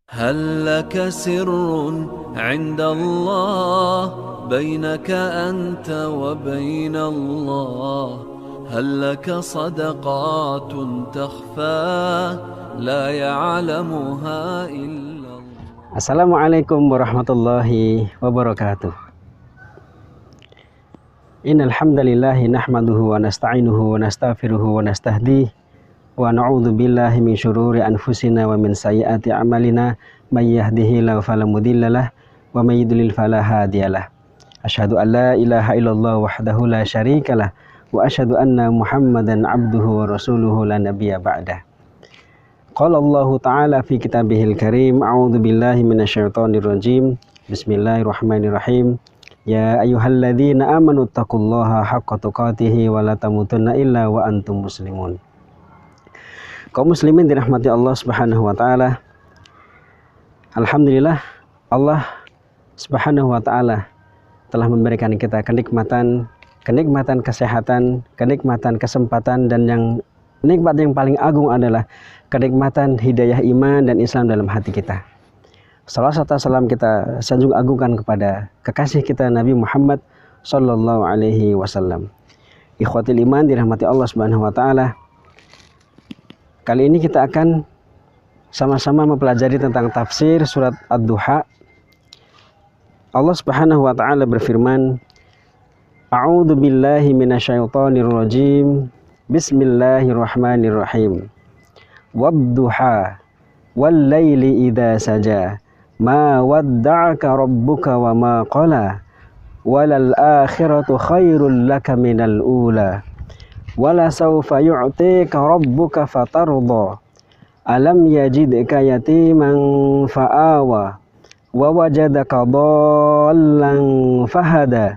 هل لك سر عند الله بينك أنت وبين الله؟ هل لك صدقات تخفى لا يعلمها إلا الله؟ Assalamualaikum warahmatullahi wabarakatuh. Innal hamdalillah nahmaduhu wa nasta'inuhu wa nastaghfiruhu wa nastahdihi wa na'udzu billahi min syururi anfusina wa min sayyiati a'malina may yahdihillahu fala mudhillalah wa may yudlil fala hadiyalah. Asyhadu an la ilaha illallah wahdahu la syarikalah wa asyhadu anna Muhammadan abduhu wa rasuluhu la nabiyya ba'dah. Qala Allah Ta'ala fi kitabihil karim, a'udzu billahi minasyaitonir rajim. Bismillahirrahmanirrahim. Ya ayyuhalladzina amanu taqullaha haqqa tuqatih wa la tamutunna illa wa antum muslimun. Kaum muslimin dirahmati Allah Subhanahu wa taala. Alhamdulillah, Allah Subhanahu wa taala telah memberikan kita kenikmatan kesehatan, kenikmatan kesempatan, dan nikmat yang paling agung adalah kenikmatan hidayah iman dan Islam dalam hati kita. Salawat serta salam kita sanjung agungkan kepada kekasih kita Nabi Muhammad sallallahu alaihi wasallam. Ikhwatil iman dirahmati Allah Subhanahu wa taala. Kali ini kita akan sama-sama mempelajari tentang tafsir surat Ad-Duha. Allah Subhanahu wa taala berfirman, A'udzu billahi minasyaitonir rajim. Bismillahirrahmanirrahim. Wad-duha wal-laili idza saja. Ma wadda'aka rabbuka wa ma qala. Walal akhiratu khairul laka minal ula. Wala sawfa yu'tika rabbuka fatarda. Alam yajidka yatiman fa'awa. Wa wajadaka dhallan fahada.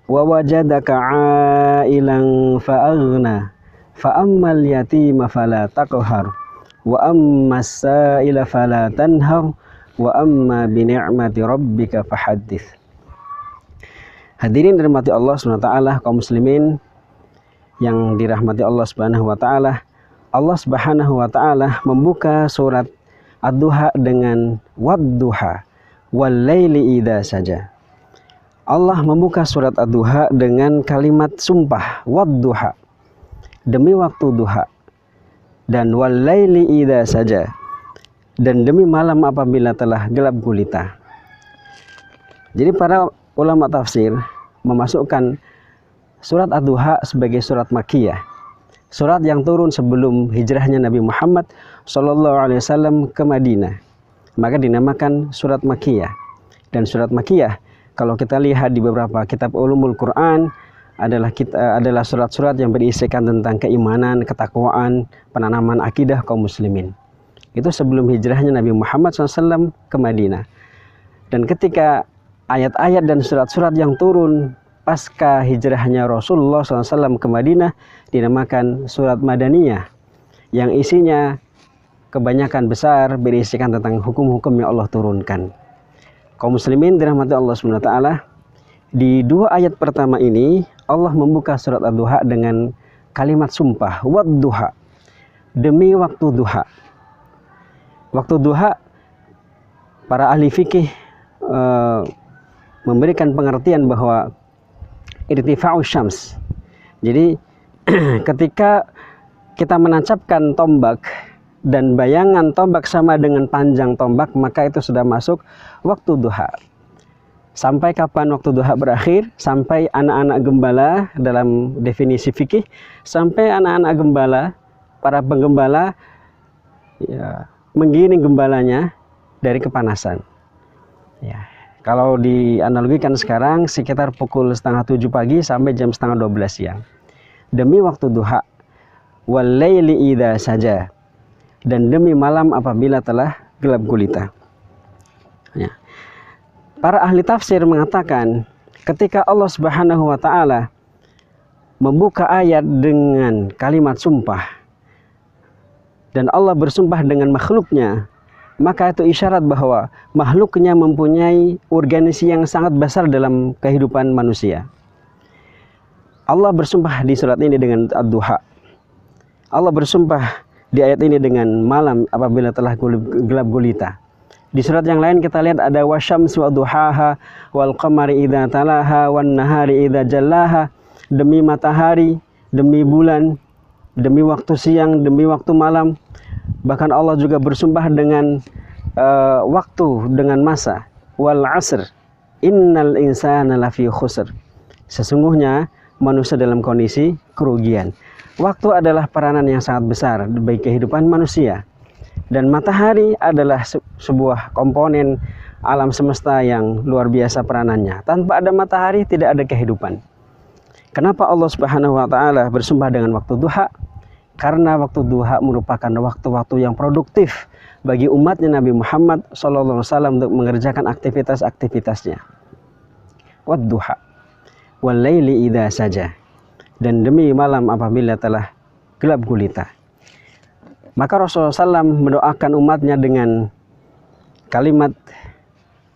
Wa wajadaka 'ailan fa'aghna. Fa ammal yatima fala taqhar wa ammas sa'ila fala tanhar wa amma bi ni'mati rabbika fahaddits. Hadirin dirahmati Allah Subhanahu wa taala, kaum muslimin yang dirahmati Allah Subhanahu wa taala. Allah Subhanahu wa taala membuka surat Ad-Duha dengan wad-duha wal laili idza saja. Allah membuka surat Ad-Duha dengan kalimat sumpah, wad-duha, demi waktu duha, dan wal laili idza saja, dan demi malam apabila telah gelap gulita. Jadi para ulama tafsir memasukkan surat Ad-Duha sebagai surat Makkiyah, surat yang turun sebelum hijrahnya Nabi Muhammad SAW ke Madinah, maka dinamakan surat Makkiyah. Dan surat Makkiyah, kalau kita lihat di beberapa kitab ulumul Quran, adalah surat-surat yang berisikan tentang keimanan, ketakwaan, penanaman akidah kaum muslimin. Itu sebelum hijrahnya Nabi Muhammad SAW ke Madinah. Dan ketika ayat-ayat dan surat-surat yang turun pasca hijrahnya Rasulullah SAW ke Madinah dinamakan surat Madaniyah, yang isinya kebanyakan besar berisikan tentang hukum-hukum yang Allah turunkan. Kaum muslimin dirahmati Allah Subhanahu wa taala, di dua ayat pertama ini Allah membuka surat Ad-Duha dengan kalimat sumpah, wad-duha, demi waktu duha. Waktu duha, para ahli fikih memberikan pengertian bahwa irtifa'u syams. Jadi ketika kita menancapkan tombak dan bayangan tombak sama dengan panjang tombak, maka itu sudah masuk waktu duha. Sampai kapan waktu duha berakhir? Sampai anak-anak gembala, dalam definisi fikih, sampai anak-anak gembala, para penggembala ya, menggiring gembalanya dari kepanasan. Ya, kalau dianalogikan sekarang sekitar pukul 6:30 pagi sampai jam 11:30 siang. Demi waktu duha, wal laili idza saja, dan demi malam apabila telah gelap gulita. Ya. Para ahli tafsir mengatakan ketika Allah Subhanahu wa taala membuka ayat dengan kalimat sumpah dan Allah bersumpah dengan makhluknya, maka itu isyarat bahwa makhluknya mempunyai urgensi yang sangat besar dalam kehidupan manusia. Allah bersumpah di surat ini dengan Ad-Duha. Allah bersumpah di ayat ini dengan malam apabila telah gelap gulita. Di surat yang lain kita lihat ada wasyamsi wadduhaha wal qamari idza talaha wan nahari idza jallaha, demi matahari, demi bulan, demi waktu siang, demi waktu malam. Bahkan Allah juga bersumpah dengan waktu, dengan masa. Wal asr innal insana lafi khusr. Sesungguhnya manusia dalam kondisi kerugian. Waktu adalah peranan yang sangat besar bagi kehidupan manusia. Dan matahari adalah sebuah komponen alam semesta yang luar biasa peranannya. Tanpa ada matahari tidak ada kehidupan. Kenapa Allah Subhanahu wa taala bersumpah dengan waktu duha? Karena waktu duha merupakan waktu-waktu yang produktif bagi umatnya Nabi Muhammad SAW untuk mengerjakan aktivitas-aktivitasnya. Wadduha wal laili idza saja. Dan demi malam apabila telah gelap gulita. Maka Rasulullah SAW mendoakan umatnya dengan kalimat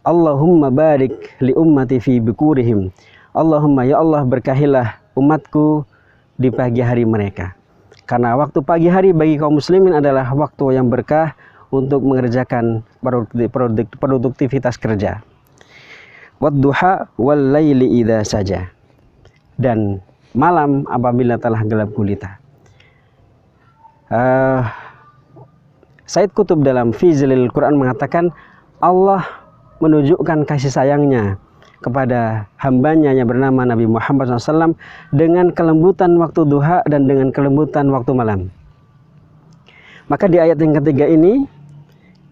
Allahumma barik li ummati fi bukurihim. Allahumma ya Allah berkahilah umatku di pagi hari mereka. Karena waktu pagi hari bagi kaum muslimin adalah waktu yang berkah untuk mengerjakan produktivitas kerja. Wadduha wal laili idza saja. Dan malam apabila telah gelap gulita. Said Qutb dalam Fi Zilal Quran mengatakan Allah menunjukkan kasih sayangnya kepada hambanya yang bernama Nabi Muhammad SAW dengan kelembutan waktu duha dan dengan kelembutan waktu malam. Maka di ayat yang ketiga ini,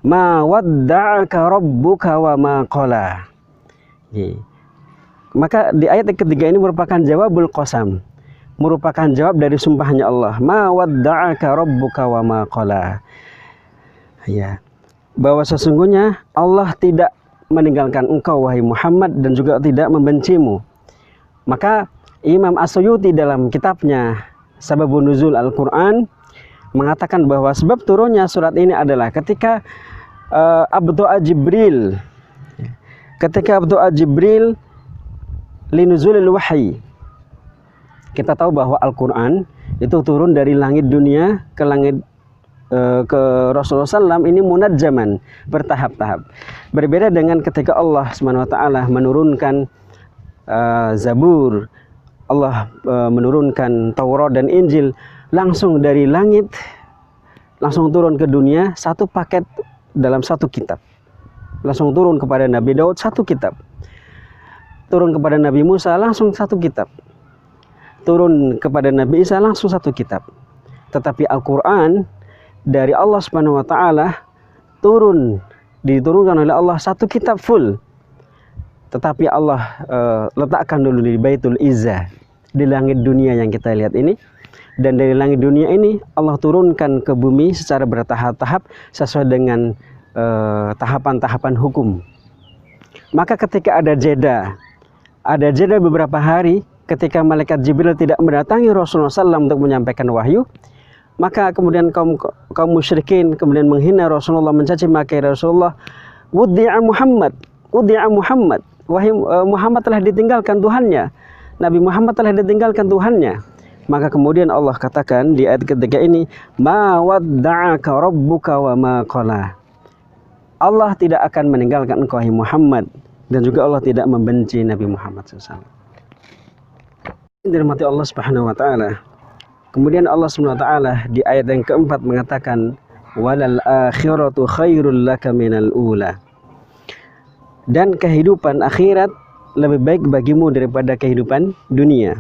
ma wadda'aka rabbuka wa ma qala. Maka di ayat yang ketiga ini merupakan jawabul qasam, merupakan jawab dari sumpahnya Allah. Ma wadda'aka rabbuka wa ma qala. Ya, bahwa sesungguhnya Allah tidak meninggalkan engkau wahai Muhammad dan juga tidak membencimu. Maka Imam As-Suyuti dalam kitabnya Sababun Nuzul Al-Quran mengatakan bahwa sebab turunnya surat ini adalah ketika abdu'a Jibril linuzulil wahyi. Kita tahu bahwa Al-Quran itu turun dari langit dunia ke langit ke Rasulullah SAW ini munajjaman, bertahap-tahap. Berbeda dengan ketika Allah SWT menurunkan Zabur, Allah menurunkan Taurat dan Injil langsung dari langit, langsung turun ke dunia, satu paket dalam satu kitab. Langsung turun kepada Nabi Daud satu kitab, turun kepada Nabi Musa langsung satu kitab, turun kepada Nabi Isa langsung satu kitab. Tetapi Al-Quran dari Allah Subhanahu wa taala diturunkan oleh Allah satu kitab full. Tetapi Allah letakkan dulu di Baitul Izzah, di langit dunia yang kita lihat ini, dan dari langit dunia ini Allah turunkan ke bumi secara bertahap-tahap sesuai dengan tahapan-tahapan hukum. Maka ketika ada jeda beberapa hari ketika malaikat Jibril tidak mendatangi Rasulullah SAW untuk menyampaikan wahyu, maka kemudian kaum musyrikin kemudian menghina Rasulullah, mencaci maki Rasulullah. Wudi'a Muhammad, wahai Muhammad telah ditinggalkan Tuhannya, Nabi Muhammad telah ditinggalkan Tuhannya. Maka kemudian Allah katakan di ayat ketiga ini, ma wadda'aka rabbuka wa ma qala. Allah tidak akan meninggalkan engkau wahai Muhammad, dan juga Allah tidak membenci Nabi Muhammad SAW. Dirahmati Allah Subhanahu wa taala. Kemudian Allah SWT di ayat yang keempat mengatakan walal akhiratu khairul laka minal ula. Dan kehidupan akhirat lebih baik bagimu daripada kehidupan dunia.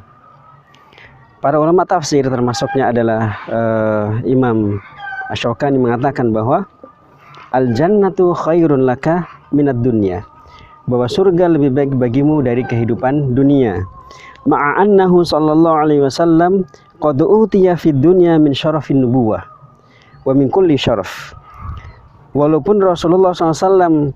Para ulama tafsir termasuknya adalah Imam Asy-Syaukani mengatakan bahwa al-jannatu khairun laka minad dunya, bahwa surga lebih baik bagimu dari kehidupan dunia. Ma'annahu sallallahu alaihi wasallam qad utiya fid dunya min syarafin nubuwah wa min kulli syaraf. Walaupun Rasulullah SAW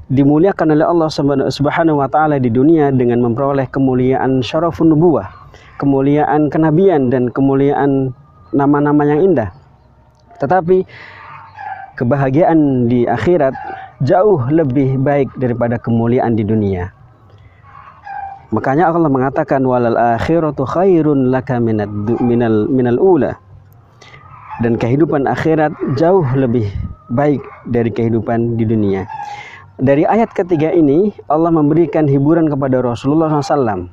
dimuliakan oleh Allah Subhanahu wa taala di dunia dengan memperoleh kemuliaan syarafun nubuwah, kemuliaan kenabian dan kemuliaan nama-nama yang indah, tetapi kebahagiaan di akhirat jauh lebih baik daripada kemuliaan di dunia. Makanya Allah mengatakan walal akhiratu khairun laka minal ula. Dan kehidupan akhirat jauh lebih baik dari kehidupan di dunia. Dari ayat ketiga ini Allah memberikan hiburan kepada Rasulullah SAW.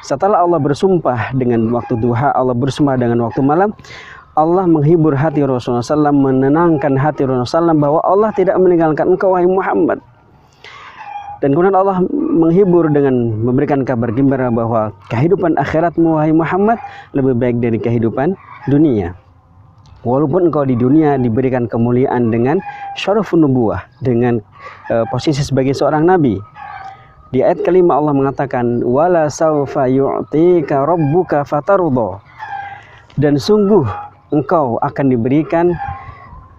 Setelah Allah bersumpah dengan waktu duha, Allah bersumpah dengan waktu malam, Allah menghibur hati Rasulullah SAW, menenangkan hati Rasulullah SAW bahwa Allah tidak meninggalkan engkau wahai Muhammad. Dan kemudian Allah menghibur dengan memberikan kabar gembira bahwa kehidupan akhiratmu wahai Muhammad lebih baik dari kehidupan dunia. Walaupun engkau di dunia diberikan kemuliaan dengan syarafun nubuwah, dengan posisi sebagai seorang nabi. Di ayat kelima Allah mengatakan wala saufa yu'tika rabbuka fatarudha, dan sungguh engkau akan diberikan,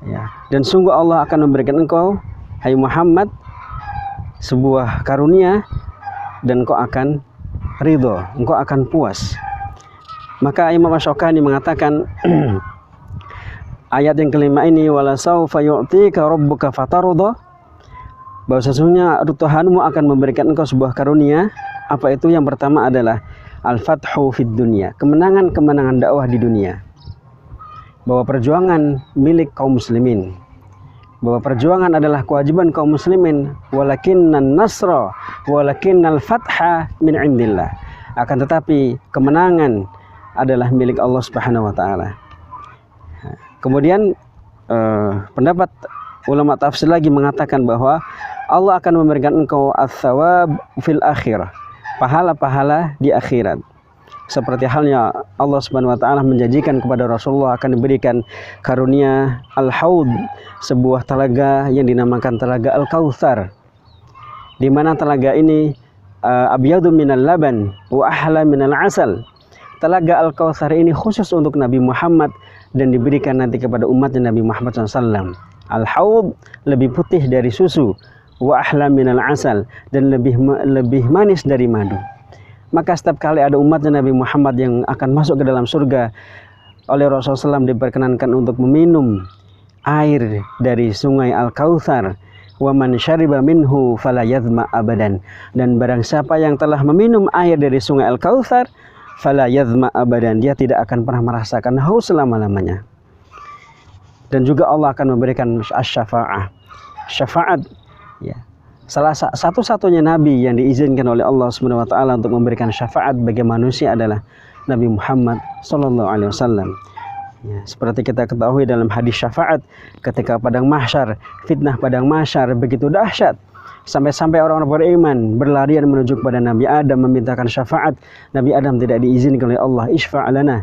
ya, dan sungguh Allah akan memberikan engkau hai Muhammad sebuah karunia dan engkau akan ridho, engkau akan puas. Maka Imam Asy-Syaukani mengatakan ayat yang kelima ini wala saufa yu'tika rabbuka fatarudha, bahwa sesungguhnya Tuhanmu akan memberikan engkau sebuah karunia. Apa itu? Yang pertama adalah al-fathu fid dunya, kemenangan-kemenangan dakwah di dunia. Bahwa perjuangan milik kaum muslimin, bahwa perjuangan adalah kewajiban kaum muslimin. Walakinnan nasra walakinnal fatha min indillah, akan tetapi kemenangan adalah milik Allah Subhanahu wa taala. Kemudian pendapat ulama tafsir lagi mengatakan bahwa Allah akan memberikan engkau ats-tsawab fil akhirah, pahala-pahala di akhirat. Seperti halnya Allah Subhanahu wa taala menjanjikan kepada Rasulullah akan diberikan karunia al-haud, sebuah telaga yang dinamakan telaga al-kautsar, di mana telaga ini abyadu minal laban wa ahla minal asal. Telaga al-kautsar ini khusus untuk Nabi Muhammad dan diberikan nanti kepada umatnya Nabi Muhammad SAW. Al-haud lebih putih dari susu, wa ahla minal asal, dan lebih manis dari madu. Maka setiap kali ada umatnya Nabi Muhammad yang akan masuk ke dalam surga, oleh Rasulullah SAW diperkenankan untuk meminum air dari sungai Al-Kautsar. Wa man syariba minhu fala yadhma abadan, dan barang siapa yang telah meminum air dari sungai Al-Kautsar, fala yadhma abadan, dia tidak akan pernah merasakan haus selama-lamanya. Dan juga Allah akan memberikan asy-syafa'ah, syafaat, ya. Salah satu-satunya nabi yang diizinkan oleh Allah Subhanahu wa taala untuk memberikan syafaat bagi manusia adalah Nabi Muhammad sallallahu alaihi wasallam. Ya, seperti kita ketahui dalam hadis syafaat, ketika padang mahsyar, fitnah padang mahsyar begitu dahsyat, sampai-sampai orang-orang beriman berlarian menuju kepada Nabi Adam memintakan syafaat. Nabi Adam tidak diizinkan oleh Allah, isfa' lana,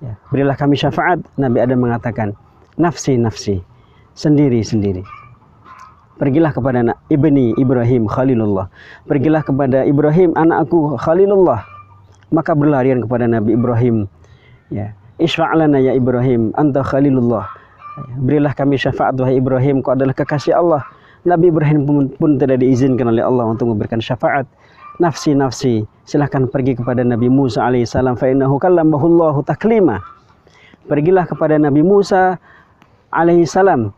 ya, berilah kami syafaat. Nabi Adam mengatakan, nafsi nafsi, sendiri-sendiri. Pergilah kepada ibni Ibrahim Khalilullah, pergilah kepada Ibrahim anakku Khalilullah. Maka berlarian kepada Nabi Ibrahim, ya, isfa'lana ya Ibrahim anta Khalilullah, berilah kami syafaat wahai Ibrahim, kau adalah kekasih Allah. Nabi Ibrahim pun tidak diizinkan oleh Allah untuk memberikan syafaat. Nafsi nafsi, silahkan pergi kepada Nabi Musa alaihissalam, fa innahu kallamahullahu taklima. Pergilah kepada Nabi Musa alaihissalam,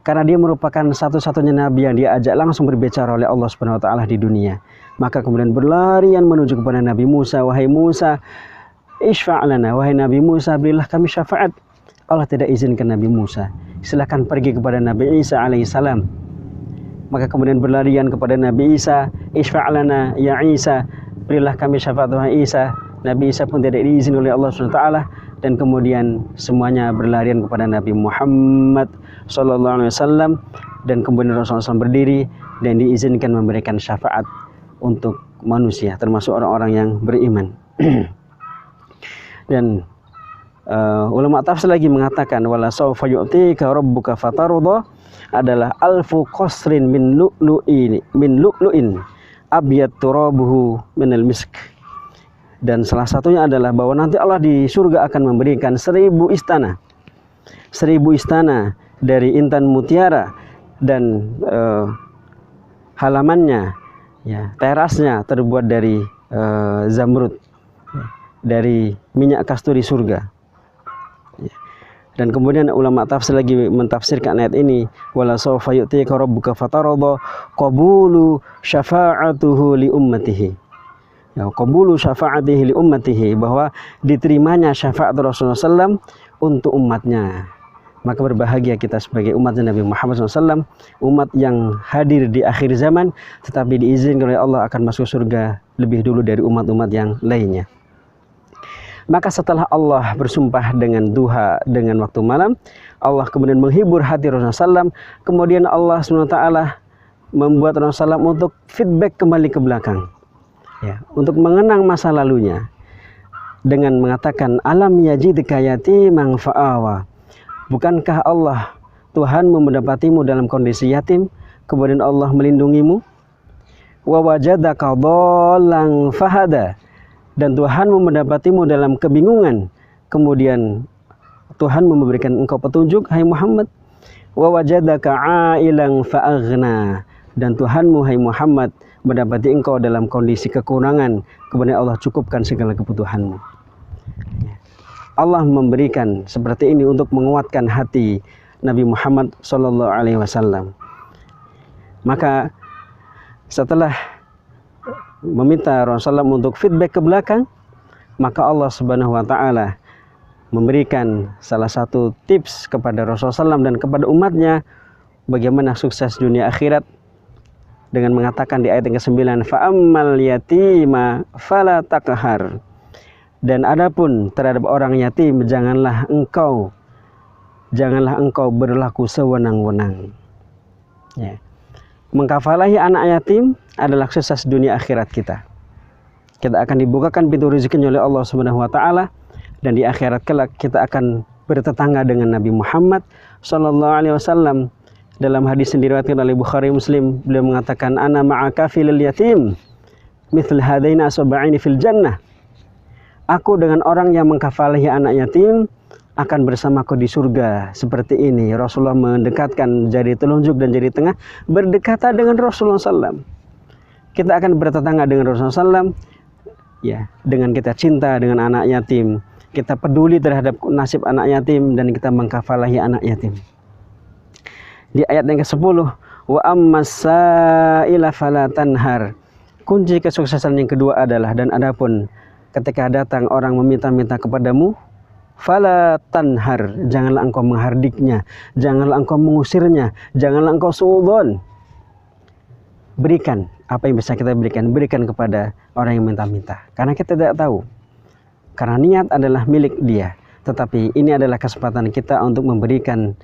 karena dia merupakan satu-satunya nabi yang diajak langsung berbicara oleh Allah Subhanahu wa taala di dunia. Maka kemudian berlarian menuju kepada Nabi Musa, wahai Musa, isfa'lana, wahai Nabi Musa, berilah kami syafaat. Allah tidak izinkan Nabi Musa, silakan pergi kepada Nabi Isa alaihissalam. Maka kemudian berlarian kepada Nabi Isa, isfa'lana ya Isa, berilah kami syafaat wahai Isa. Nabi Isa pun tidak diizinkan oleh Allah Subhanahu wa taala. Dan kemudian semuanya berlarian kepada Nabi Muhammad sallallahu alaihi wasallam, dan kemudian Rasulullah SAW berdiri dan diizinkan memberikan syafaat untuk manusia, termasuk orang-orang yang beriman. Dan ulama tafsir lagi mengatakan wala sawfa yu'tika rabbuka fatarudha adalah alfu qasrin min lu'lu'in abyad turabuhu minal misk. Dan salah satunya adalah bahwa nanti Allah di surga akan memberikan 1000 istana. 1000 istana dari intan mutiara, dan halamannya, ya, terasnya terbuat dari zamrud, dari minyak kasturi surga. Dan kemudian ulama tafsir lagi mentafsirkan ayat ini wala sawfa yu'tika rabbuka fatarudha qabulu syafa'atuhu li ummatihi. Ya, qabulu syafa'atihi li ummatihi, bahwa diterimanya syafaat Rasulullah SAW untuk umatnya. Maka berbahagia kita sebagai umat Nabi Muhammad SAW, umat yang hadir di akhir zaman, tetapi diizinkan oleh Allah akan masuk surga lebih dulu dari umat-umat yang lainnya. Maka setelah Allah bersumpah dengan duha, dengan waktu malam, Allah kemudian menghibur hati Rasulullah SAW. Kemudian Allah SWT membuat Rasulullah SAW untuk feedback kembali ke belakang, ya, untuk mengenang masa lalunya dengan mengatakan, alam yajidka yatiman fa'awa. Bukankah Allah, Tuhanmu mendapatimu dalam kondisi yatim, kemudian Allah melindungimu? Wa wajadaka dhallan fahada. Dan Tuhanmu mendapatimu dalam kebingungan, kemudian Tuhanmu memberikan engkau petunjuk, hai Muhammad. Wa wajadaka ailan fa'aghna. Dan Tuhanmu, hai Muhammad, mendapati engkau dalam kondisi kekurangan, kemudian Allah cukupkan segala kebutuhanmu. Allah memberikan seperti ini untuk menguatkan hati Nabi Muhammad SAW. Maka setelah meminta Rasulullah untuk feedback ke belakang, maka Allah Subhanahu wa Ta'ala memberikan salah satu tips kepada Rasulullah SAW dan kepada umatnya bagaimana sukses dunia akhirat, dengan mengatakan di ayat yang ke-9, fa'ammal yatima fala taqhar. Dan adapun terhadap orang yatim, janganlah engkau berlaku sewenang-wenang. Ya. Mengkafalahi anak yatim adalah sukses dunia akhirat kita. Kita akan dibukakan pintu rezekinya oleh Allah Subhanahu wa Ta'ala, dan di akhirat kelak kita akan bertetangga dengan Nabi Muhammad SAW. Dalam hadis yang diriwayatkan oleh Bukhari Muslim, beliau mengatakan, ana ma'aka fil yatim mithl hadaina asba'ini fil jannah. Aku dengan orang yang mengkafalahi anak yatim akan bersamaku di surga seperti ini. Rasulullah mendekatkan jari telunjuk dan jari tengah berdekatan dengan Rasulullah SAW. Kita akan bertetangga dengan Rasulullah SAW, ya, dengan kita cinta dengan anak yatim, kita peduli terhadap nasib anak yatim, dan kita mengkafalahi anak yatim. Di ayat yang ke-10, wa ammas sa'ila fala tanhar. Kunci kesuksesan yang kedua adalah, dan adapun ketika datang orang meminta-minta kepadamu, fala tanhar, janganlah engkau menghardiknya, janganlah engkau mengusirnya, janganlah engkau suudzon. Berikan apa yang bisa kita berikan, berikan kepada orang yang minta-minta, karena kita tidak tahu, karena niat adalah milik dia, tetapi ini adalah kesempatan kita untuk memberikan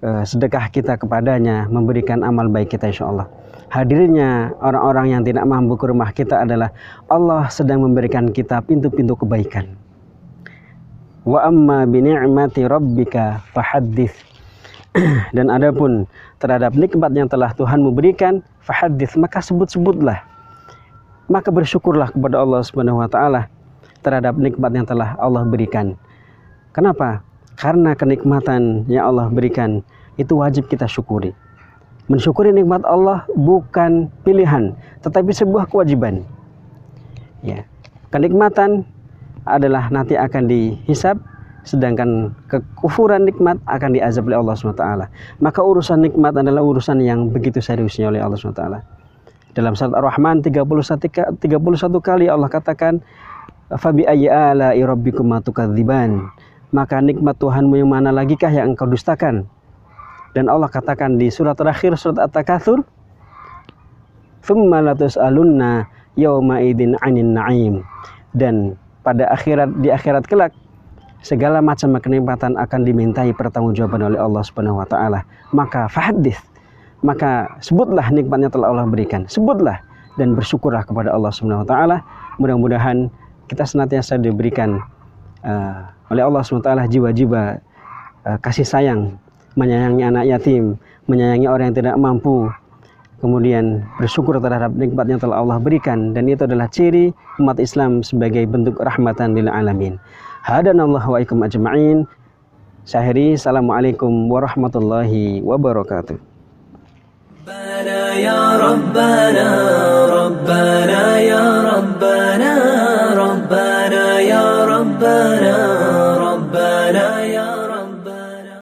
sedekah kita kepadanya, memberikan amal baik kita, insya Allah. Hadirnya orang-orang yang tidak mampu ke rumah kita adalah Allah sedang memberikan kita pintu-pintu kebaikan. Wa amma bi ni'mati rabbika fahaddits. Dan adapun terhadap nikmat yang telah Tuhanmu berikan, fahaddits, maka sebut-sebutlah. Maka bersyukurlah kepada Allah Subhanahu wa Ta'ala terhadap nikmat yang telah Allah berikan. Kenapa? Karena kenikmatan yang Allah berikan itu wajib kita syukuri. Mensyukuri nikmat Allah bukan pilihan, tetapi sebuah kewajiban. Ya, kenikmatan adalah nanti akan dihisab, sedangkan kekufuran nikmat akan diazab oleh Allah SWT. Maka urusan nikmat adalah urusan yang begitu seriusnya oleh Allah SWT. Dalam surat Ar-Rahman 31 kali Allah katakan, fabi ayyi ala'i rabbikuma tukadziban. Maka nikmat Tuhanmu yang mana lagikah yang engkau dustakan? Dan Allah katakan di surat terakhir, surat At-Takatsur, tsumma latus'alunna yauma idzin 'anin na'im. Dan pada di akhirat kelak, segala macam kenikmatan akan dimintai pertanggungjawaban oleh Allah Subhanahu wa Ta'ala. Maka fahaddits, maka sebutlah nikmatnya telah Allah berikan, sebutlah dan bersyukurlah kepada Allah Subhanahu wa Ta'ala. Mudah-mudahan kita senantiasa diberikan oleh Allah SWT jiwa-jiwa kasih sayang, menyayangi anak yatim, menyayangi orang yang tidak mampu, kemudian bersyukur terhadap nikmat yang telah Allah berikan, dan itu adalah ciri umat Islam sebagai bentuk rahmatan lil alamin. Hadanallahu wa ikum ajma'in. Syahiri, assalamualaikum warahmatullahi wabarakatuh. Ya Rabbana